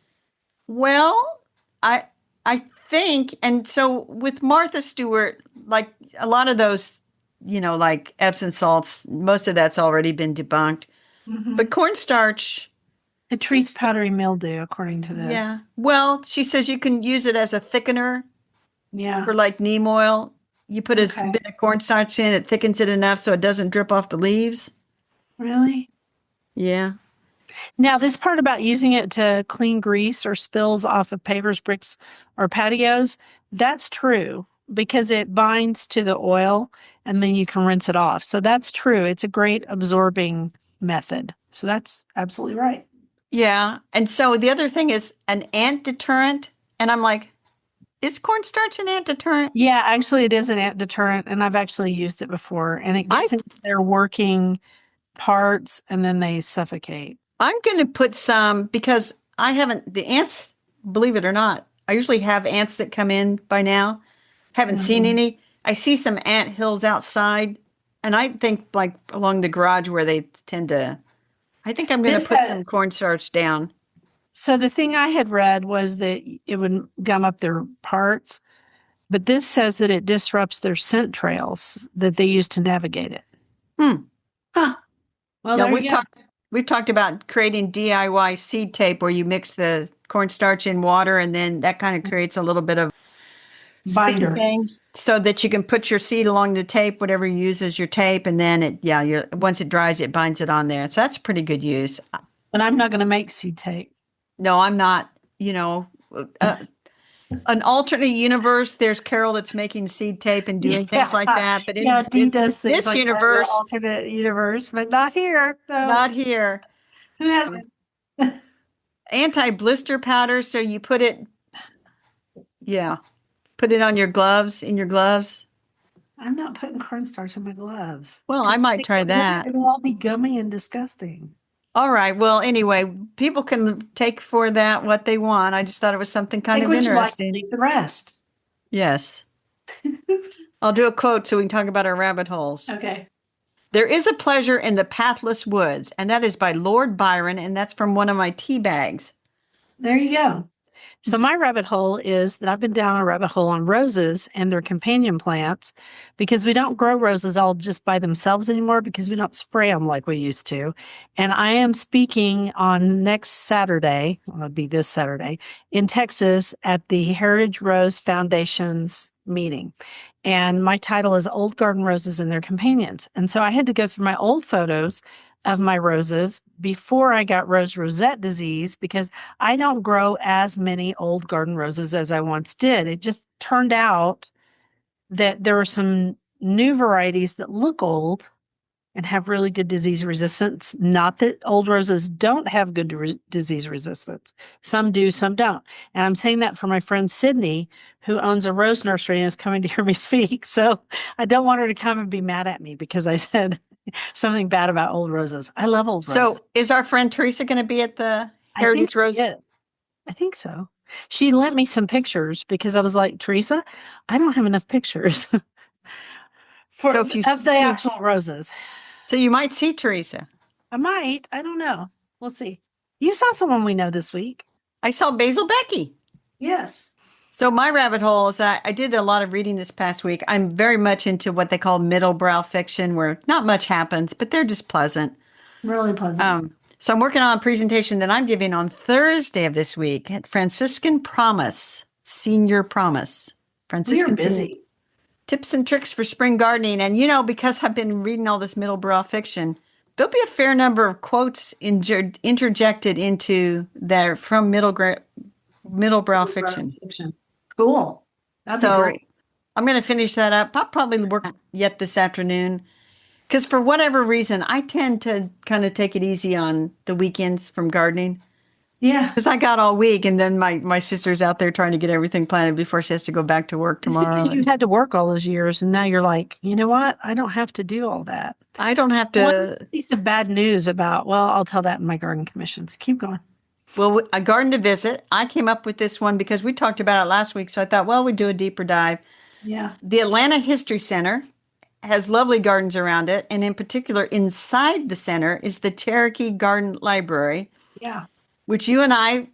Well, I I think, and so with Martha Stewart, like a lot of those, like Epsom salts, most of that's already been debunked. But Mm-hmm. cornstarch, It treats powdery mildew, according to this. yeah. Well, she says you can use it as a thickener Yeah. for like neem oil. You put a Okay. bit of cornstarch in, it thickens it enough so it doesn't drip off the leaves. Really? Yeah. Now, this part about using it to clean grease or spills off of pavers, bricks, or patios, that's true because it binds to the oil and then you can rinse it off. So that's true. It's a great absorbing method. So that's absolutely right. Yeah. And so the other thing is an ant deterrent. And I'm like, is cornstarch an ant deterrent? Yeah, actually, it is an ant deterrent, and I've actually used it before, and it I gets into their working parts and then they suffocate. I'm going to put some because I haven't the ants, believe it or not. I usually have ants that come in by now. Haven't seen Mhm. any. I see some ant hills outside, and I think like along the garage where they tend to. I think I'm going to This put had, some cornstarch down. so the thing I had read was that it would gum up their parts, but this says that it disrupts their scent trails that they use to navigate it. Hmm. Huh. Well, Yeah, there you go. we've talked about creating DIY seed tape where you mix the cornstarch in water, and then that kind of creates a little bit of sticky Binder. thing so that you can put your seed along the tape, whatever you use as your tape, and then once it dries, it binds it on there. So that's pretty good use. But I'm not going to make seed tape. No, I'm not, uh, an alternate universe. There's Carol that's making seed tape and doing things like Yeah. that. But Yeah, Dee in does things this like that in the universe, alternate universe, but not here. No. not here. Who hasn't? Anti-blister powder. So you put it, yeah, put it on your gloves, in your gloves. I'm not putting cornstarch in my gloves Well, I because might try that. it'll all be gummy and disgusting. All right. Well, anyway, people can take for that what they want. I just thought it was something kind Take of what you like, interesting. leave the rest. Yes. I'll do a quote so we can talk about our rabbit holes. Okay. There is a pleasure in the pathless woods, and that is by Lord Byron, and that's from one of my tea bags. There you go. So my rabbit hole is that I've been down a rabbit hole on roses and their companion plants because we don't grow roses all just by themselves anymore because we don't spray them like we used to. And I am speaking on next Saturday, well, it'll be this Saturday, in Texas at the Heritage Rose Foundation's meeting. And my title is Old Garden Roses and Their Companions. And so I had to go through my old photos of my roses before I got rose rosette disease because I don't grow as many old garden roses as I once did. It just turned out that there are some new varieties that look old and have really good disease resistance. Not that old roses don't have good disease resistance. Some do, some don't. And I'm saying that for my friend Sydney, who owns a rose nursery and is coming to hear me speak. So I don't want her to come and be mad at me because I said something bad about old roses. I love old roses. So, is our friend Teresa going to be at the I think Heritage Rose? she is. I think so. She lent me some pictures because I was like, Teresa, I don't have enough pictures So if you of the see, actual roses. so you might see Teresa. I might. I don't know. We'll see. You saw someone we know this week. I saw Basil Becky. Yes. So my rabbit hole is that I did a lot of reading this past week. I'm very much into what they call middlebrow fiction, where not much happens, but they're just pleasant. Really pleasant. So I'm working on a presentation that I'm giving on Thursday of this week at Franciscan Promise, Senior Promise. We are Franciscan busy. Tips and tricks for spring gardening. And, because I've been reading all this middlebrow fiction, there'll be a fair number of quotes interjected into there from middlebrow fiction. Cool. That'd be So great. I'm going to finish that up. I'll probably work yet this afternoon. Because for whatever reason, I tend to kind of take it easy on the weekends from gardening. Yeah. Because I got all week, and then my sister's out there trying to get everything planted before she has to go back to work It's tomorrow. because you had to work all those years, and now you're like, you know what? I don't have to do all that. I don't have One to. piece of bad news about, well, I'll tell that in my garden commissions. Keep going. Well, a garden to visit. I came up with this one because we talked about it last week. So I thought, well, we'd do a deeper dive. Yeah. The Atlanta History Center has lovely gardens around it. And in particular, inside the center is the Cherokee Garden Library, Yeah. which you and I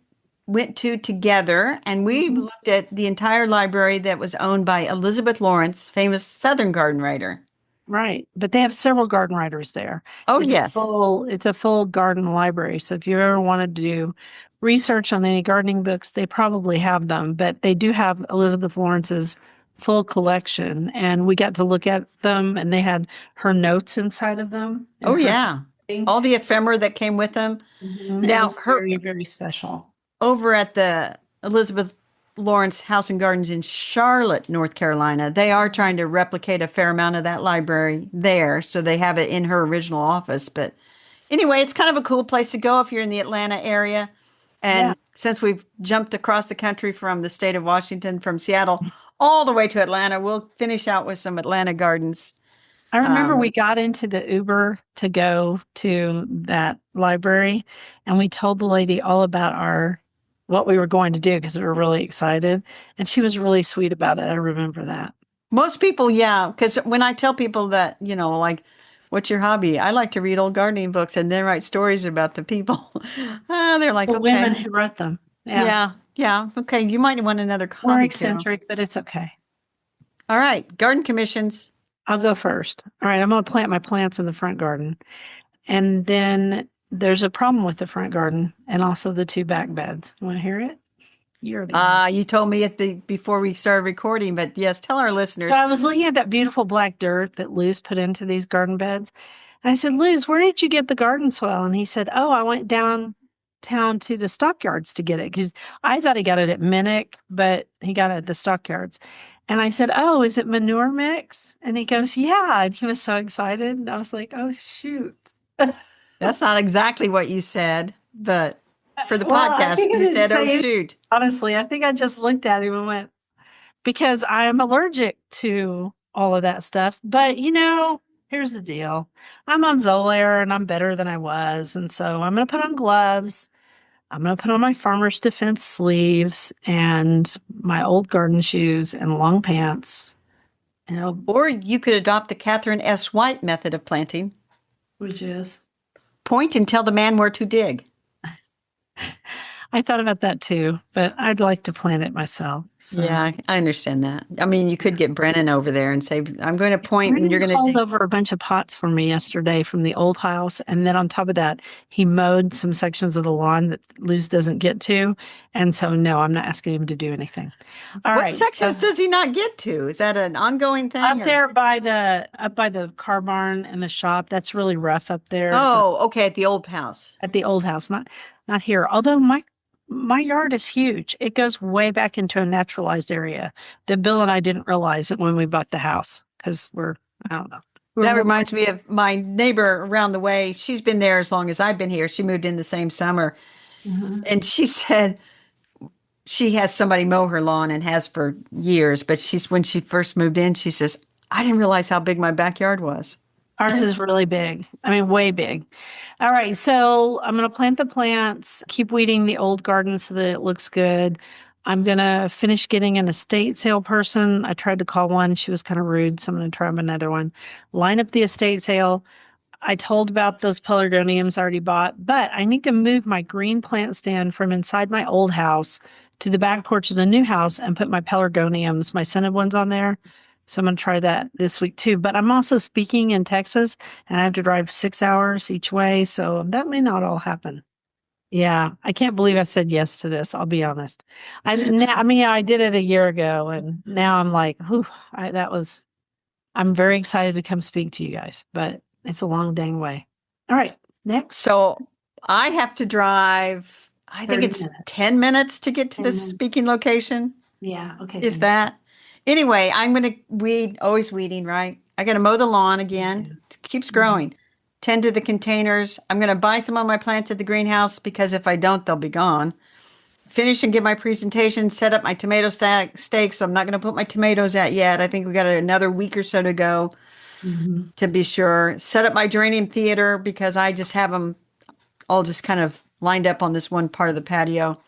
went to together. And we Mhm. looked at the entire library that was owned by Elizabeth Lawrence, famous Southern garden writer. Right. But they have several garden writers there. Oh, It's a yes. full garden library. So if you ever wanted to do research on any gardening books, they probably have them. But they do have Elizabeth Lawrence's full collection. And we got to look at them and they had her notes inside of them and Oh, her yeah. thing. All the ephemera that came with them. It Now, was her very, very special. over at the Elizabeth Lawrence House and Gardens in Charlotte, North Carolina, they are trying to replicate a fair amount of that library there. So they have it in her original office. But anyway, it's kind of a cool place to go if you're in the Atlanta area. Yeah. And since we've jumped across the country from the state of Washington, from Seattle all the way to Atlanta, we'll finish out with some Atlanta gardens. I remember Um, we got into the Uber to go to that library and we told the lady all about our what we were going to do because we were really excited and she was really sweet about it. I remember that. Most people, yeah, because when I tell people that, like, what's your hobby? I like to read old gardening books and then write stories about the people. They're like, The women okay, who wrote them. Yeah. yeah, yeah, okay, you might want another We're hobby, Carol. eccentric, but it's okay. All right, garden commissions. I'll go first. All right, I'm going to plant my plants in the front garden. And then there's a problem with the front garden and also the two back beds. Want to hear it? You already know. You told me before we started recording, but yes, tell our So listeners. I was looking at that beautiful black dirt that Luz put into these garden beds. And I said, Luz, where did you get the garden soil? And he said, oh, I went downtown to the stockyards to get it because I thought he got it at Minnick, but he got it at the stockyards. And I said, oh, is it manure mix? And he goes, yeah. And he was so excited. And I was like, oh, shoot. That's not exactly what you said, but for the Well, I podcast, think I you didn't said, oh, say it. shoot. Honestly, I think I just looked at him and went, because I'm allergic to all of that stuff. But here's the deal. I'm on Zolair and I'm better than I was. And so I'm going to put on gloves. I'm going to put on my Farmer's Defense sleeves and my old garden shoes and long pants. Or you could adopt the Catherine S. White method of planting. Which is? Point and tell the man where to dig. I thought about that too, but I'd like to plant it myself. So. Yeah, I understand that. I mean, you could get Brennan over there and say, I'm going to point and you're Brennan going to hauled dig. over a bunch of pots for me yesterday from the old house. And then on top of that, he mowed some sections of the lawn that Luz doesn't get to. And so, no, I'm not asking him to do anything. All What right. sections So does he not get to? Is that an ongoing thing? up Or? there up by the car barn and the shop, that's really rough up there. So Oh, okay, at the old house. at the old house, not here. Although my yard is huge. It goes way back into a naturalized area that Bill and I didn't realize it when we bought the house because I don't know. That We're reminds me of my neighbor around the way. She's been there as long as I've been here. She moved in the same summer. Mhm. And she said she has somebody mow her lawn and has for years. But when she first moved in, she says, I didn't realize how big my backyard was. Ours is really big. I mean, way big. All right. So I'm going to plant the plants, keep weeding the old garden so that it looks good. I'm going to finish getting an estate sale person. I tried to call one. She was kind of rude. So I'm going to try another one. Line up the estate sale. I told about those pelargoniums I already bought, but I need to move my green plant stand from inside my old house to the back porch of the new house and put my pelargoniums, my scented ones on there. So I'm going to try that this week too. But I'm also speaking in Texas and I have to drive 6 hours each way. So that may not all happen. Yeah. I can't believe I said yes to this. I'll be honest. I did it a year ago and now I'm like, whew, I'm very excited to come speak to you guys, but it's a long dang way. All right. Next. So I have to drive, I think 30 it's minutes. 10 minutes to get to 10 the minutes. speaking location, Yeah. Okay. if that. Anyway, I'm going to always weeding, right? I got to mow the lawn again. Yeah. It keeps growing. Tend to the containers. I'm going to buy some of my plants at the greenhouse because if I don't, they'll be gone. Finish and give my presentation, set up my tomato steak. So I'm not going to put my tomatoes out yet. I think we got another week or so to go Mhm. to be sure. Set up my geranium theater because I just have them all just kind of lined up on this one part of the patio.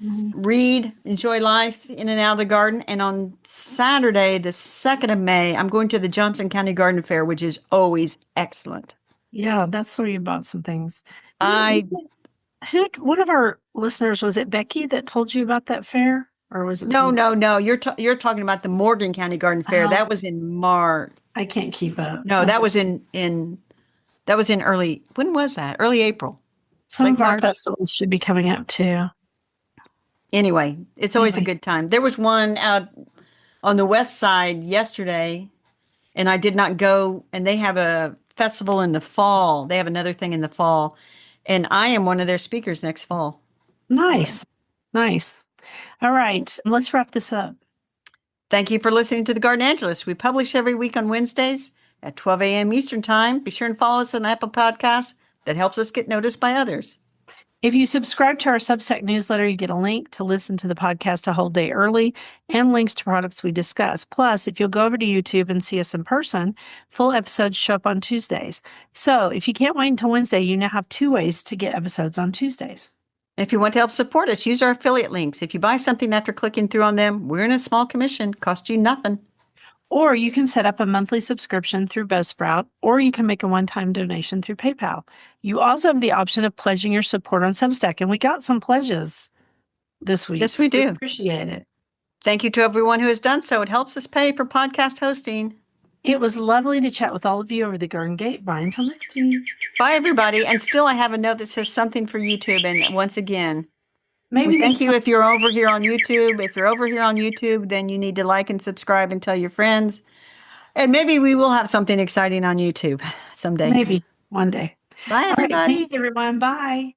Mhm. Read, enjoy life in and out of the garden. And on Saturday, the 2nd of May, I'm going to the Johnson County Garden Fair, which is always excellent. Yeah, that's where you bought some things. I One of our listeners, was it Becky that told you about that fair? Or was it No, somebody? no, no. You're talking about the Morgan County Garden Fair. Oh, That was in March. I can't keep up. No, that Okay. was in early. When was that? Early April, Some late of our March. festivals should be coming up too. Anyway, it's always a Anyway, good time. There was one out on the west side yesterday, and I did not go. And they have a festival in the fall. They have another thing in the fall, and I am one of their speakers next fall. So, nice. Nice. All right. Let's wrap this up. thank you for listening to the Garden Angelus. We publish every week on Wednesdays at 12 a.m. Eastern Time. Be sure and follow us on Apple Podcasts. That helps us get noticed by others. If you subscribe to our Substack newsletter, you get a link to listen to the podcast a whole day early and links to products we discuss. Plus, if you'll go over to YouTube and see us in person, full episodes show up on Tuesdays. So if you can't wait until Wednesday, you now have 2 ways to get episodes on Tuesdays. If you want to help support us, use our affiliate links. If you buy something after clicking through on them, we're in a small commission, cost you nothing. Or you can set up a monthly subscription through Buzzsprout, or you can make a one-time donation through PayPal. You also have the option of pledging your support on Substack, and we got some pledges this week. Yes, we So do. appreciate it. Thank you to everyone who has done so. It helps us pay for podcast hosting. It was lovely to chat with all of you over the Garden Gate. Bye until next week. Bye, everybody. And still, I have a note that says something for YouTube. And once again, Maybe we thank this you if you're over here on YouTube. If you're over here on YouTube, then you need to like and subscribe and tell your friends. And maybe we will have something exciting on YouTube someday. maybe one day. Bye, All right. everybody. Thanks, everyone. Bye.